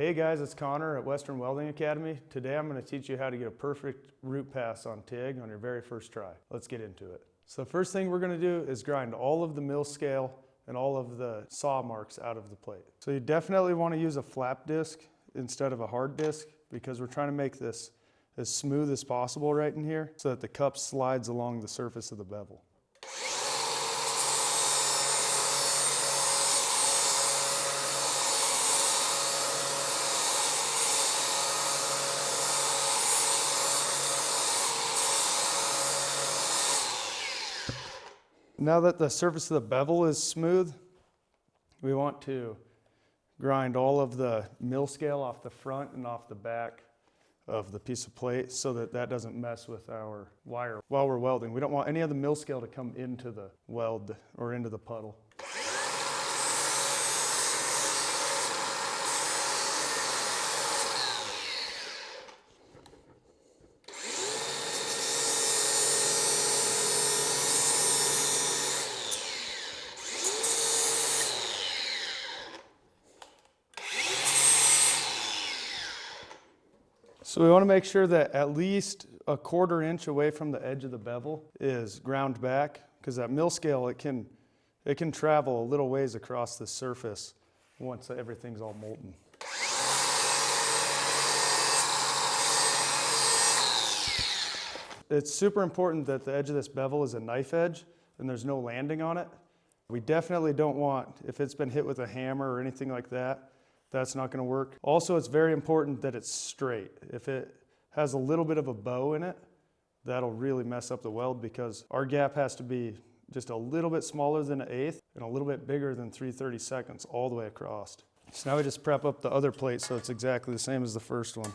Hey guys, it's Connor at Western Welding Academy. Today I'm going to teach you how to get a perfect root pass on TIG on your very first try. Let's get into it. So the first thing we're going to do is grind all of the mill scale and all of the saw marks out of the plate. So you definitely want to use a flap disc instead of a hard disc because we're trying to make this as smooth as possible right in here so that the cup slides along the surface of the bevel. Now that the surface of the bevel is smooth, we want to grind all of the mill scale off the front and off the back of the piece of plate so that that doesn't mess with our wire while we're welding. We don't want any of the mill scale to come into the weld or into the puddle. So we want to make sure that at least a 1/4 inch away from the edge of the bevel is ground back, because that mill scale, it can travel a little ways across the surface once everything's all molten. It's super important that the edge of this bevel is a knife edge and there's no landing on it. We definitely don't want, if it's been hit with a hammer or anything like that, that's not going to work. Also, it's very important that it's straight. If it has a little bit of a bow in it, that'll really mess up the weld because our gap has to be just a little bit smaller than 1/8 and a little bit bigger than 3/32 all the way across. So now we just prep up the other plate so it's exactly the same as the first one.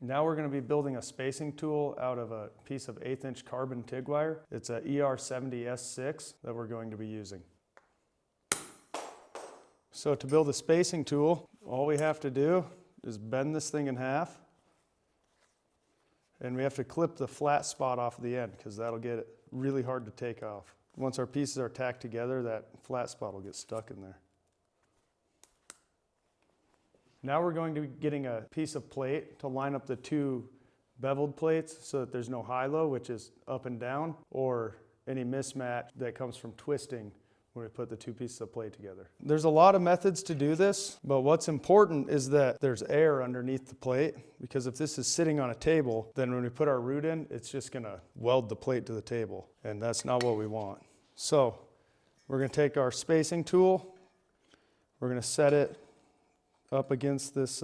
Now we're going to be building a spacing tool out of a piece of 1/8 inch carbon TIG wire. It's a ER70S6 that we're going to be using. So to build a spacing tool, all we have to do is bend this thing in half, and we have to clip the flat spot off the end because that'll get it really hard to take off. Once our pieces are tacked together, that flat spot will get stuck in there. Now we're going to be getting a piece of plate to line up the two beveled plates so that there's no high-low, which is up and down, or any mismatch that comes from twisting when we put the two pieces of plate together. There's a lot of methods to do this, but what's important is that there's air underneath the plate, because if this is sitting on a table, then when we put our root in, it's just going to weld the plate to the table, and that's not what we want. So we're going to take our spacing tool, we're going to set it up against this,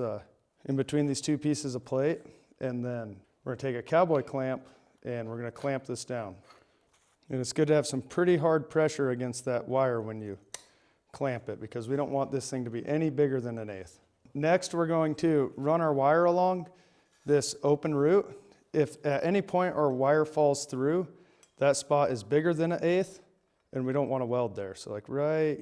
in between these two pieces of plate, and then we're going to take a cowboy clamp and we're going to clamp this down. And it's good to have some pretty hard pressure against that wire when you clamp it, because we don't want this thing to be any bigger than 1/8. Next, we're going to run our wire along this open root. If at any point our wire falls through, that spot is bigger than 1/8, and we don't want to weld there. So like right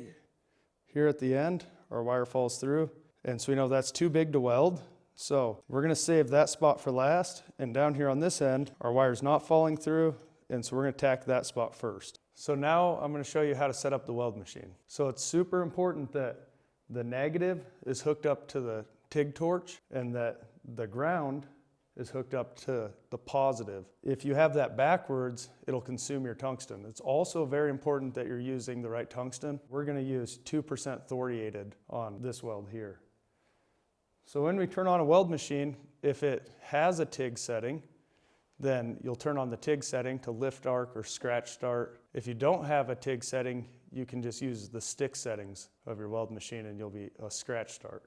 here at the end, our wire falls through. And so we know that's too big to weld. So we're going to save that spot for last. And down here on this end, our wire's not falling through. And so we're going to tack that spot first. So now I'm going to show you how to set up the weld machine. So it's super important that the negative is hooked up to the TIG torch and that the ground is hooked up to the positive. If you have that backwards, it'll consume your tungsten. It's also very important that you're using the right tungsten. We're going to use 2% thoriated on this weld here. So when we turn on a weld machine, if it has a TIG setting, then you'll turn on the TIG setting to lift arc or scratch start. If you don't have a TIG setting, you can just use the stick settings of your weld machine and you'll be a scratch start.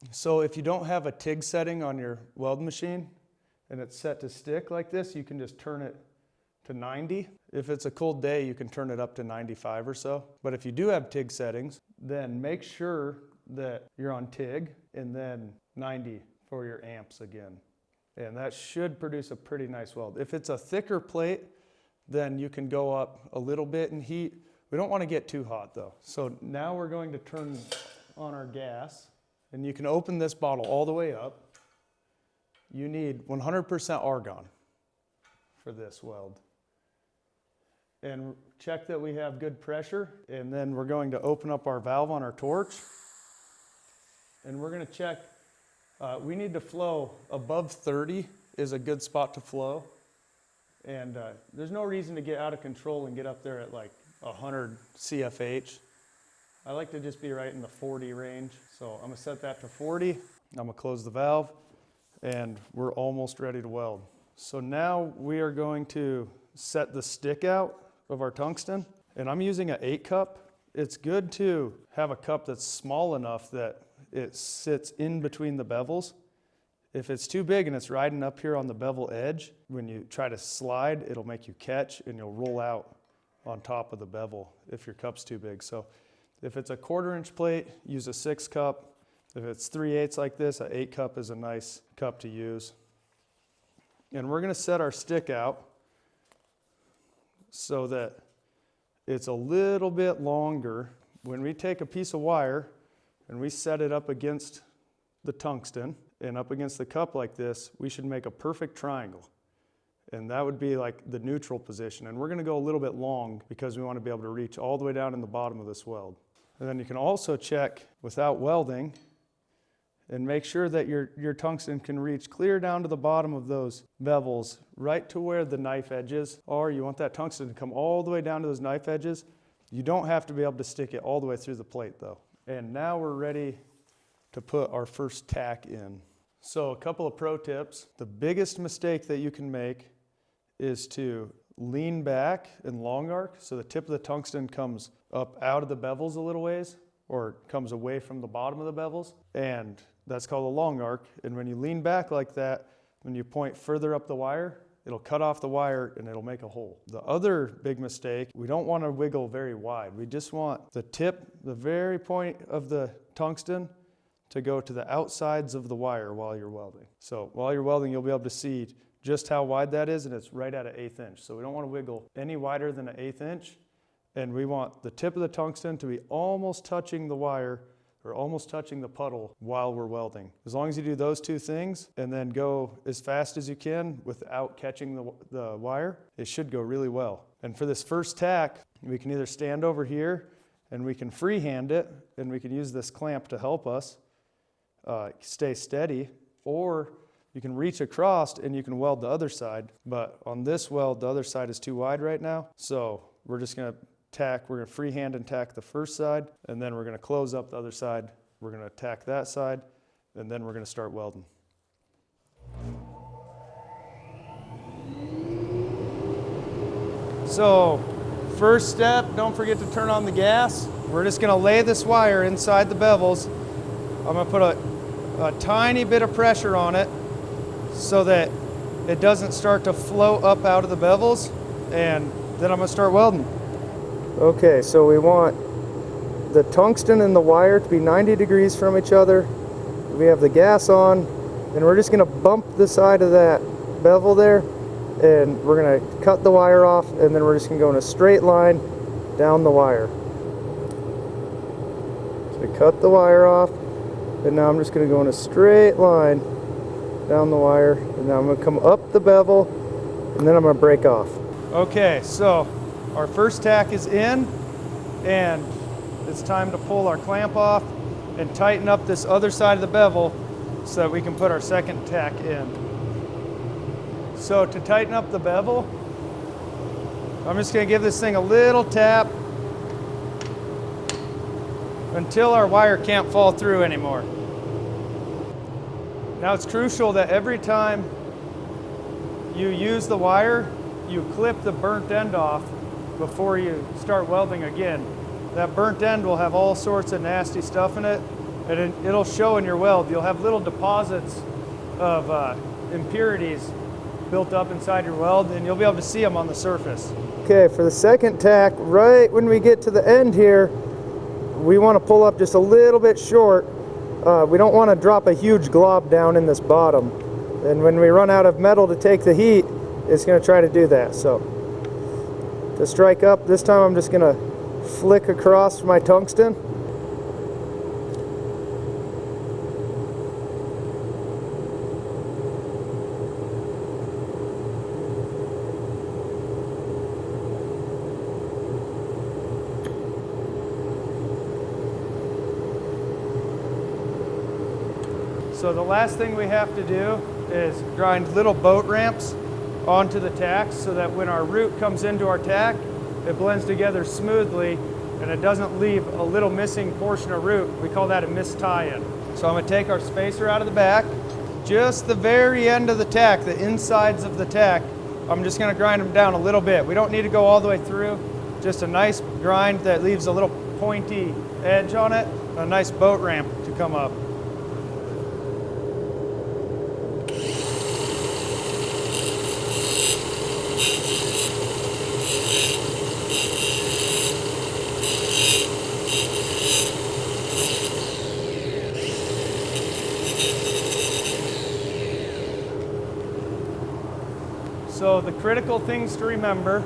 So if you don't have a TIG setting on your weld machine and it's set to stick like this, you can just turn it to 90. If it's a cold day, you can turn it up to 95 or so. But if you do have TIG settings, then make sure that you're on TIG and then 90 for your amps again. And that should produce a pretty nice weld. If it's a thicker plate, then you can go up a little bit in heat. We don't want to get too hot though. So now we're going to turn on our gas, and you can open this bottle all the way up. You need 100% argon for this weld. And check that we have good pressure, and then we're going to open up our valve on our torch, and we're going to check. We need to flow above 30 is a good spot to flow, and there's no reason to get out of control and get up there at like 100 CFH. I like to just be right in the 40 range, so I'm going to set that to 40. I'm going to close the valve, and we're almost ready to weld. So now we are going to set the stick out of our tungsten, and I'm using an 8 cup. It's good to have a cup that's small enough that it sits in between the bevels. If it's too big and it's riding up here on the bevel edge, when you try to slide, it'll make you catch and you'll roll out on top of the bevel if your cup's too big. So if it's a 1/4 inch plate, use a 6 cup. If it's 3/8 like this, an 8 cup is a nice cup to use. And we're going to set our stick out so that it's a little bit longer. When we take a piece of wire and we set it up against the tungsten and up against the cup like this, we should make a perfect triangle. And that would be like the neutral position. And we're going to go a little bit long because we want to be able to reach all the way down in the bottom of this weld. And then you can also check without welding and make sure that your tungsten can reach clear down to the bottom of those bevels, right to where the knife edges are. You want that tungsten to come all the way down to those knife edges. You don't have to be able to stick it all the way through the plate though. And now we're ready to put our first tack in. So a couple of pro tips. The biggest mistake that you can make is to lean back and long arc so the tip of the tungsten comes up out of the bevels a little ways, or comes away from the bottom of the bevels, and that's called a long arc. And when you lean back like that, when you point further up the wire, it'll cut off the wire and it'll make a hole. The other big mistake, we don't want to wiggle very wide. We just want the tip, the very point of the tungsten, to go to the outsides of the wire while you're welding. So while you're welding, you'll be able to see just how wide that is, and it's right at an 1/8 inch. So we don't want to wiggle any wider than an 1/8 inch, and we want the tip of the tungsten to be almost touching the wire or almost touching the puddle while we're welding. As long as you do those two things and then go as fast as you can without catching the wire, it should go really well. And for this first tack, we can either stand over here and we can freehand it, and we can use this clamp to help us stay steady, or you can reach across and you can weld the other side. But on this weld, the other side is too wide right now, so we're just going to tack. We're going to freehand and tack the first side, and then we're going to close up the other side. We're going to tack that side, and then we're going to start welding. So first step, don't forget to turn on the gas. We're just going to lay this wire inside the bevels. I'm going to put a tiny bit of pressure on it so that it doesn't start to flow up out of the bevels, and then I'm going to start welding. Okay, so we want the tungsten and the wire to be 90 degrees from each other. We have the gas on, and we're just going to bump the side of that bevel there, and we're going to cut the wire off, and then we're just going to go in a straight line down the wire. So we cut the wire off, and now I'm just going to go in a straight line down the wire, and now I'm going to come up the bevel, and then I'm going to break off. Okay, so our first tack is in, and it's time to pull our clamp off and tighten up this other side of the bevel so that we can put our second tack in. So to tighten up the bevel, I'm just going to give this thing a little tap until our wire can't fall through anymore. Now it's crucial that every time you use the wire, you clip the burnt end off before you start welding again. That burnt end will have all sorts of nasty stuff in it, and it'll show in your weld. You'll have little deposits of impurities built up inside your weld, and you'll be able to see them on the surface. Okay, for the second tack, right when we get to the end here, we want to pull up just a little bit short. We don't want to drop a huge glob down in this bottom. And when we run out of metal to take the heat, it's going to try to do that. So to strike up, this time I'm just going to flick across my tungsten. So the last thing we have to do is grind little boat ramps onto the tacks so that when our root comes into our tack, it blends together smoothly and it doesn't leave a little missing portion of root. We call that a missed tie-in. So I'm going to take our spacer out of the back, just the very end of the tack, the insides of the tack, I'm just going to grind them down a little bit. We don't need to go all the way through, just a nice grind that leaves a little pointy edge on it, a nice boat ramp to come up. So the critical things to remember,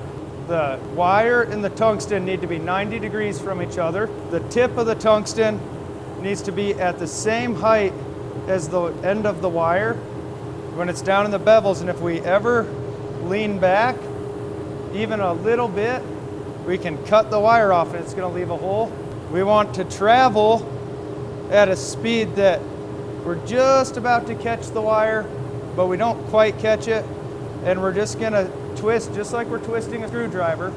the wire and the tungsten need to be 90 degrees from each other. The tip of the tungsten needs to be at the same height as the end of the wire when it's down in the bevels, and if we ever lean back even a little bit, we can cut the wire off and it's going to leave a hole. We want to travel at a speed that we're just about to catch the wire, but we don't quite catch it. And we're just going to twist, just like we're twisting a screwdriver.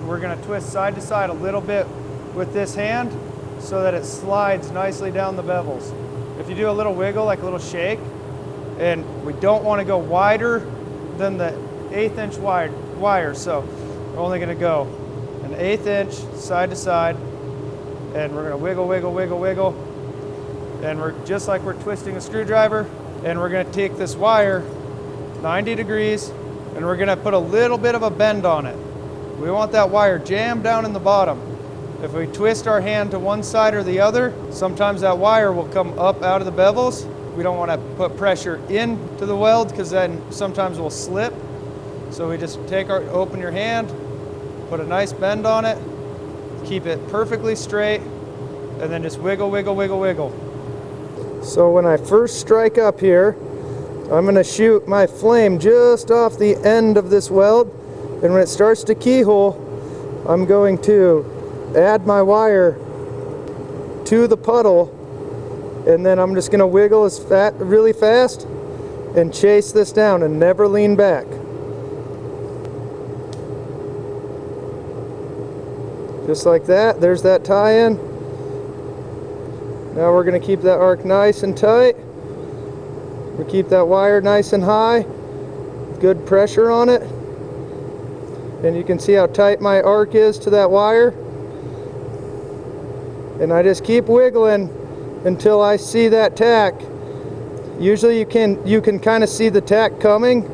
We're going to twist side to side a little bit with this hand so that it slides nicely down the bevels. If you do a little wiggle, like a little shake, and we don't want to go wider than the 1/8 inch wire, so we're only going to go an 1/8 inch side to side, and we're going to wiggle, wiggle, wiggle, wiggle, and we're just like we're twisting a screwdriver, and we're going to take this wire 90 degrees, and we're going to put a little bit of a bend on it. We want that wire jammed down in the bottom. If we twist our hand to one side or the other, sometimes that wire will come up out of the bevels. We don't want to put pressure into the weld because then sometimes we'll slip. So we just open your hand, put a nice bend on it, keep it perfectly straight, and then just wiggle, wiggle, wiggle, wiggle. So when I first strike up here, I'm going to shoot my flame just off the end of this weld, and when it starts to keyhole, I'm going to add my wire to the puddle, and then I'm just going to wiggle really fast and chase this down and never lean back. Just like that. There's that tie-in. Now we're going to keep that arc nice and tight. We keep that wire nice and high, good pressure on it, and you can see how tight my arc is to that wire. And I just keep wiggling until I see that tack. Usually you can kind of see the tack coming.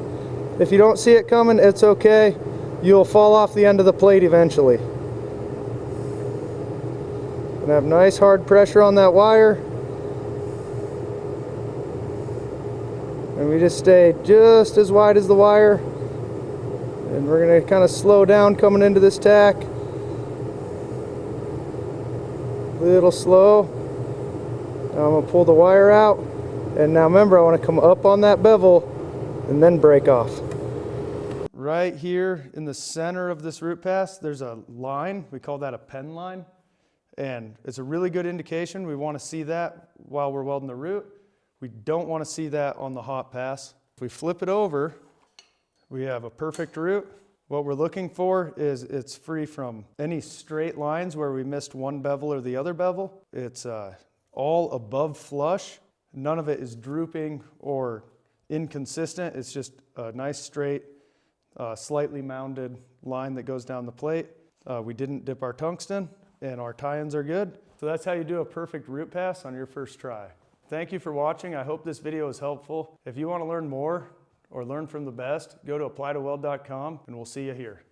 If you don't see it coming, it's okay. You'll fall off the end of the plate eventually. And have nice hard pressure on that wire. And we just stay just as wide as the wire, and we're going to kind of slow down coming into this tack, a little slow. Now I'm going to pull the wire out, and now remember, I want to come up on that bevel and then break off. Right here in the center of this root pass, there's a line. We call that a pen line, and it's a really good indication. We want to see that while we're welding the root. We don't want to see that on the hot pass. If we flip it over, we have a perfect root. What we're looking for is it's free from any straight lines where we missed one bevel or the other bevel. It's all above flush. None of it is drooping or inconsistent. It's just a nice straight, slightly mounded line that goes down the plate. We didn't dip our tungsten, and our tie-ins are good. So that's how you do a perfect root pass on your first try. Thank you for watching. I hope this video is helpful. If you want to learn more or learn from the best, go to applytoweld.com, and we'll see you here.